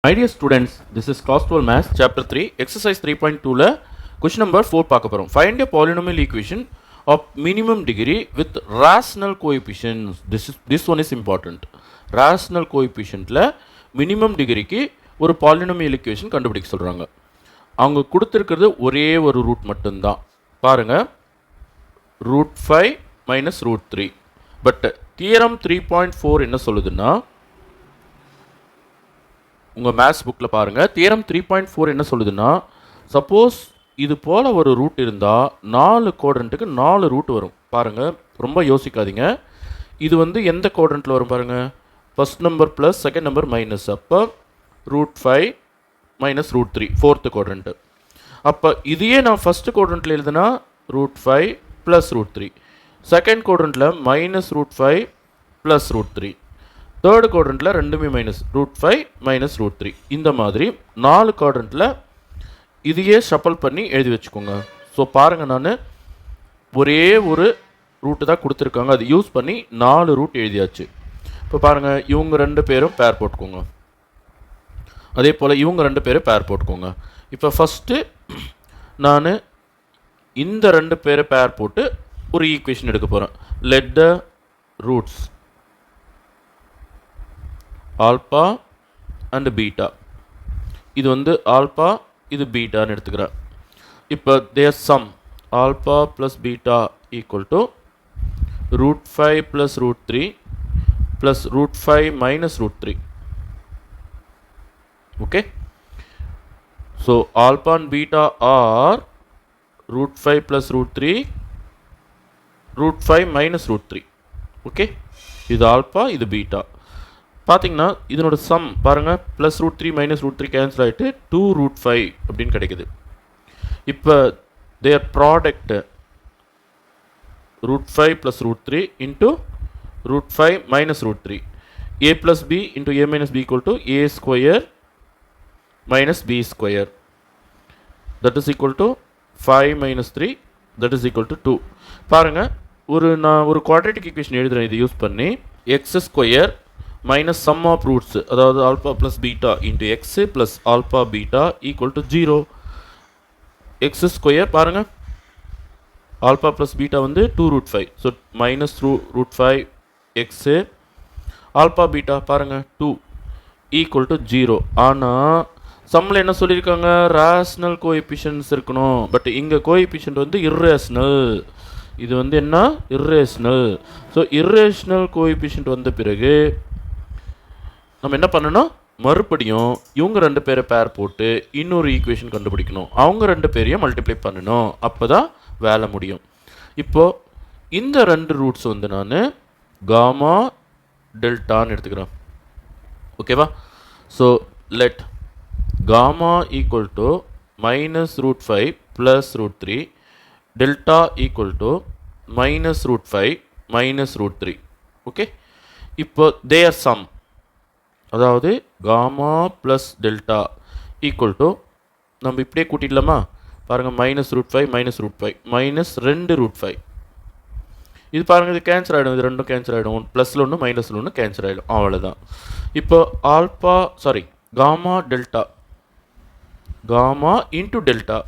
My dear students, this is Class 12 Maths, Chapter 3, Exercise 3.2 question number 4 பார்க்க போறோம். Find a polynomial equation of minimum degree with rational coefficients. This one is important. Rational coefficientல minimum degreeக்கு ஒரு polynomial equation கண்டுபிடிக்க சொல்றாங்க. அவங்க கொடுத்திருக்கிறது ஒரே ஒரு root மட்டும்தான். பாருங்க, root 5 minus root 3. But theorem 3.4 என்ன சொல்லுதுன்னா, உங்கள் மேத்ஸ் புக்கில் பாருங்கள், தியரம் 3.4 என்ன சொல்லுதுன்னா, சப்போஸ் இது போல் ஒரு ரூட் இருந்தால் 4 குவாட்ரண்ட்டுக்கு 4 ரூட் வரும். பாருங்கள், ரொம்ப யோசிக்காதீங்க. இது வந்து எந்த குவாட்ரண்ட்டில் வரும் பாருங்கள், first number plus second number minus. அப்போ root 5 minus root 3 fourth quadrant. அப்போ இதையே நான் ஃபஸ்ட்டு குவாட்ரண்ட்டில் எழுதுனா root 5 ப்ளஸ் root 3, செகண்ட் குவாட்ரண்ட்டில் minus root 5 plus root 3, third குவாட்ரண்ட்டில் ரெண்டுமே மைனஸ் root 5 மைனஸ் root 3. இந்த மாதிரி 4 குவாட்ரண்ட்டில் இதையே ஷஃபல் பண்ணி எழுதி வச்சுக்கோங்க. ஸோ பாருங்கள், நான் ஒரே ஒரு ரூட்டு தான் கொடுத்துருக்காங்க, அது யூஸ் பண்ணி 4 ரூட் எழுதியாச்சு. இப்போ பாருங்கள், இவங்க 2 பேரும் பேர் போட்டுக்கோங்க, அதே போல் இவங்க 2 பேரும் பேர் போட்டுக்கோங்க. இப்போ ஃபஸ்ட்டு நான் இந்த 2 பேரை பேர் போட்டு ஒரு ஈக்குவேஷன் எடுக்க போகிறேன். Let the roots alpha and beta. இது வந்து ஆல்பா, இது பீட்டான்னு எடுத்துக்கிறேன். இப்போ தேர் sum alpha plus beta equal to root 5 plus root 3 plus root 5 minus root 3. Okay, so alpha and beta are root 5 plus root 3 root 5 minus root 3. Okay, இது alpha, இது beta. பார்த்தீங்கன்னா இதனோட சம் பாருங்கள், plus root 3 minus root 3 cancel ஆகிட்டு 2 root 5 அப்படின்னு கிடைக்குது. இப்போ there product root 5 plus root 3 into root 5 minus root 3, a plus b into a minus b equal to a square minus b square, that is equal to 5 மைனஸ் 3, that is equal to 2. பாருங்கள், நான் ஒரு quadratic equation எழுதுகிறேன் இதை use பண்ணி. X square minus sum of roots, அதாவது alpha plus beta into X plus alpha beta equal to 0. X square பாருங்கள், alpha plus beta வந்து 2 root 5, so minus root 5 X, alpha beta பாருங்கள் 2 equal to 0. ஆனால் சம்மில் என்ன சொல்லியிருக்காங்க, rational coefficients இருக்கணும். But இங்கே கோஎஃபிஷியன்ட் வந்து இர்ரேஷ்னல். இது வந்து என்ன, இர்ரேஷ்னல். ஸோ இர்ரேஷ்னல் கோஎஃபிஷியன்ட் வந்த பிறகு நம்ம என்ன பண்ணணும், மறுபடியும் இவங்க 2 பேரை பேர் போட்டு இன்னொரு ஈக்குவேஷன் கண்டுபிடிக்கணும். அவங்க 2 பேரையும் மல்டிப்ளை பண்ணணும், அப்போ தான் வேலை முடியும். இப்போது இந்த 2 ரூட்ஸ் வந்து நான் காமா டெல்டான்னு எடுத்துக்கிறேன். ஓகேவா? So let gamma equal to minus root 5 plus root 3, delta equal to minus root 5 minus root 3. Okay, இப்போ தேர் சம், அதாவது gamma plus delta equal to நம்ம இப்படியே கூட்டிடலாமா? பாருங்கள், minus root 5 minus root 5 minus 2 root 5. இது பாருங்கள், இது கேன்சல் ஆகிடும், இது ரெண்டும் கேன்சல் ஆகிடும், ப்ளஸில் ஒன்று மைனஸில் ஒன்று கேன்சல் ஆகிடும், அவ்வளோதான். இப்போ gamma delta, gamma into delta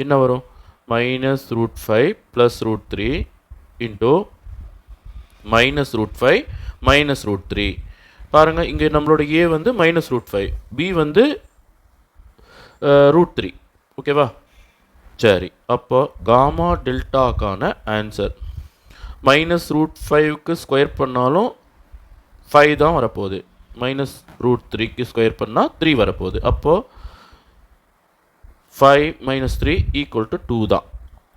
என்ன வரும், minus root 5 plus root 3 into minus root 5 minus root 3. பாருங்கள், இங்கே நம்மளோட a வந்து மைனஸ் root 5, b வந்து root 3. ஓகேவா? சரி, அப்போ காமா டெல்டாக்கான ஆன்சர் மைனஸ் root 5க்கு ஸ்கொயர் பண்ணாலும் 5 தான் வரப்போகுது, மைனஸ் root 3க்கு ஸ்கொயர் பண்ணால் 3 வரப்போகுது. அப்போது 5 மைனஸ் 3 ஈக்குவல் டு 2 தான்.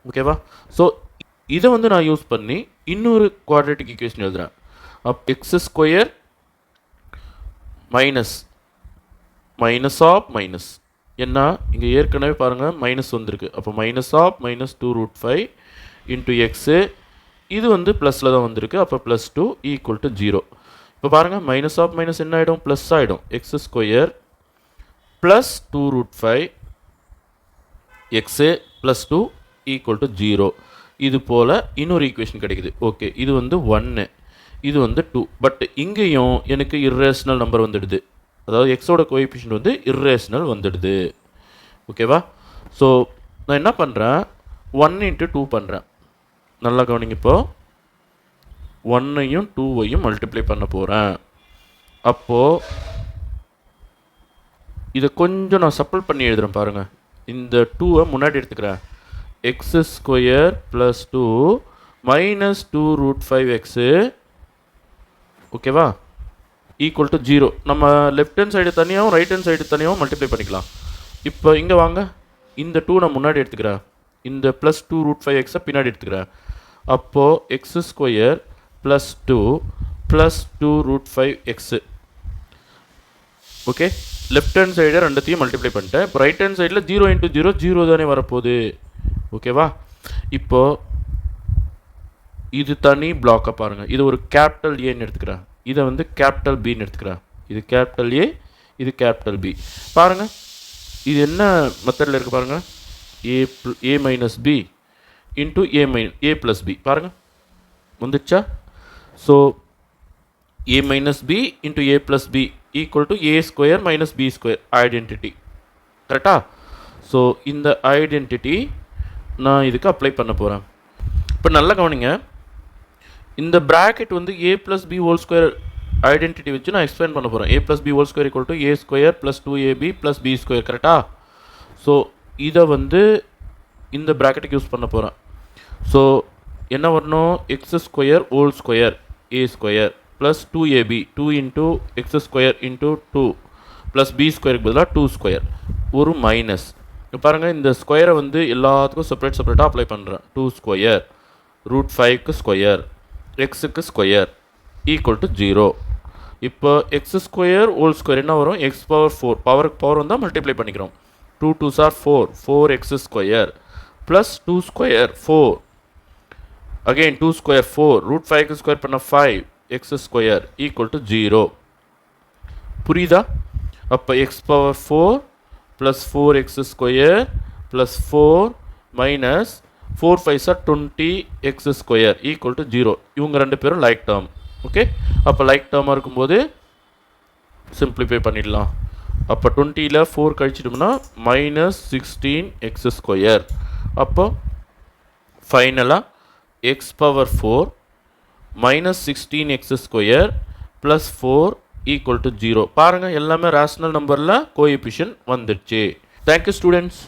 ஓகேவா? ஸோ இதை வந்து நான் யூஸ் பண்ணி இன்னொரு குவாட்ரேட்டிக் ஈக்குவேஷன் எழுதுகிறேன். X square minus minus of minus, என்ன இங்கே ஏற்கனவே பாருங்கள் மைனஸ் வந்திருக்கு, அப்போ minus of minus 2 root 5 into x, இது வந்து ப்ளஸில் தான் வந்திருக்கு, அப்போ ப்ளஸ் 2 ஈக்குவல் டு 0. இப்போ பாருங்கள், மைனஸ் ஆஃப் மைனஸ் என்ன ஆகிடும், ப்ளஸ் ஆகிடும். X square plus 2 root 5 x plus 2 equal to 0. இது போல் இன்னொரு ஈக்குவேஷன் கிடைக்குது. ஓகே, இது வந்து 1, இது வந்து 2. பட் இங்கேயும் எனக்கு இர்ரேஷ்னல் நம்பர் வந்துடுது. அதாவது எக்ஸோட கோஎஃபிஷியன்ட் வந்து இர்ரேஷனல் வந்துடுது. ஓகேவா? ஸோ நான் என்ன பண்ணுறேன், 1 இன்ட்டு 2 பண்ணுறேன். நல்லா கவனிங்க. இப்போது 1ஐயும் 2ஐயும் மல்டிப்ளை பண்ண போகிறேன். அப்போது இதை கொஞ்சம் நான் சப்பிள் பண்ணி எழுதுகிறேன் பாருங்கள். இந்த 2ஐ முன்னாடி எடுத்துக்கிறேன். X square plus 2 minus 2 root 5x, ஓகேவா, ஈக்குவல் டு 0. நம்ம லெஃப்ட் ஹேண்ட் சைடு தனியாகவும் ரைட் ஹேண்ட் சைடு தனியாகவும் மல்டிப்ளை பண்ணிக்கலாம். இப்போ இங்கே வாங்க, இந்த 2 நான் முன்னாடி எடுத்துக்கிறேன். இந்த ப்ளஸ் 2 ரூட் 5xஐ பின்னாடி எடுத்துக்கிறேன். அப்போது x square plus 2 plus 2 root 5x. Okay, left hand சைடை ரெண்டுத்தையும் மல்டிப்ளை பண்ணிட்டேன். இப்போ ரைட் ஹேண்ட் சைடில் 0 இன்ட்டு 0 0 தானே வரப்போகுது. ஓகேவா? இப்போது இது தனி பிளாக்கை பாருங்கள். இது ஒரு கேபிட்டல் ஏன்னு எடுத்துக்கிறேன். இதை வந்து கேபிட்டல் பின்னு எடுத்துக்கிறேன். இது கேபிட்டல் ஏ, இது கேபிட்டல் பி. பாருங்கள், இது என்ன மெத்தடில் இருக்குது பாருங்கள். A minus b into a plus b. பாருங்கள், வந்துச்சா? So a minus b into a plus b equal to A square minus b square identity. கரெக்டா? ஸோ இந்த ஐடென்டிட்டி நான் இதுக்கு அப்ளை பண்ண போகிறேன். இப்போ நல்லா கவனிங்க, இந்த ப்ராக்கெட் வந்து A plus B whole square identity வச்சு நான் எக்ஸ்பிளைன் பண்ண போகிறேன். A plus B whole square equal to A square plus 2ab plus B square. கரெக்டா? ஸோ இதை வந்து இந்த ப்ராக்கெட்டுக்கு யூஸ் பண்ண போகிறேன். ஸோ என்ன வரணும், X square whole square A square plus 2ab 2 into X square into 2 plus B ஸ்கொயருக்கு பதிலாக 2 ஸ்கொயர், ஒரு மைனஸ். இப்போ பாருங்கள், இந்த ஸ்கொயரை வந்து எல்லாத்துக்கும் செப்பரேட்டாக அப்ளை பண்ணுறேன். 2 ஸ்கொயர் ரூட் 5க்கு ஸ்கொயர் எக்ஸுக்கு ஸ்கொயர் ஈக்குவல் டு 0. இப்போ எக்ஸ் ஸ்கொயர் ஹோல் ஸ்கொயர் என்ன வரும், எக்ஸ் பவர் 4. பவர் வந்தால் மல்டிப்ளை பண்ணிக்கிறோம். 2 2s are 4, 4x square plus 2 square 4, again 2 square 4, root 5க்கு ஸ்கொயர் பண்ண 5x ஸ்கொயர் ஈக்குவல் டு 0. புரியுதா? அப்போ X power 4 plus 4x square plus 4 minus 4 5s are 20x square equal to 0. இவங்க ரெண்டு பேரும் like term. Okay, அப்போ like டேர்மாக இருக்கும்போது simplify பண்ணிடலாம். அப்போ 20ல் 4 கழிச்சிட்டோம்னா மைனஸ் 16x ஸ்கொயர். அப்போ ஃபைனலாக X power 4 minus 16x square plus 4 equal to 0. பாருங்கள், எல்லாமே ரேஷனல் நம்பரில் கோஎஃபிஷியன்ட் வந்துடுச்சு. Thank you students.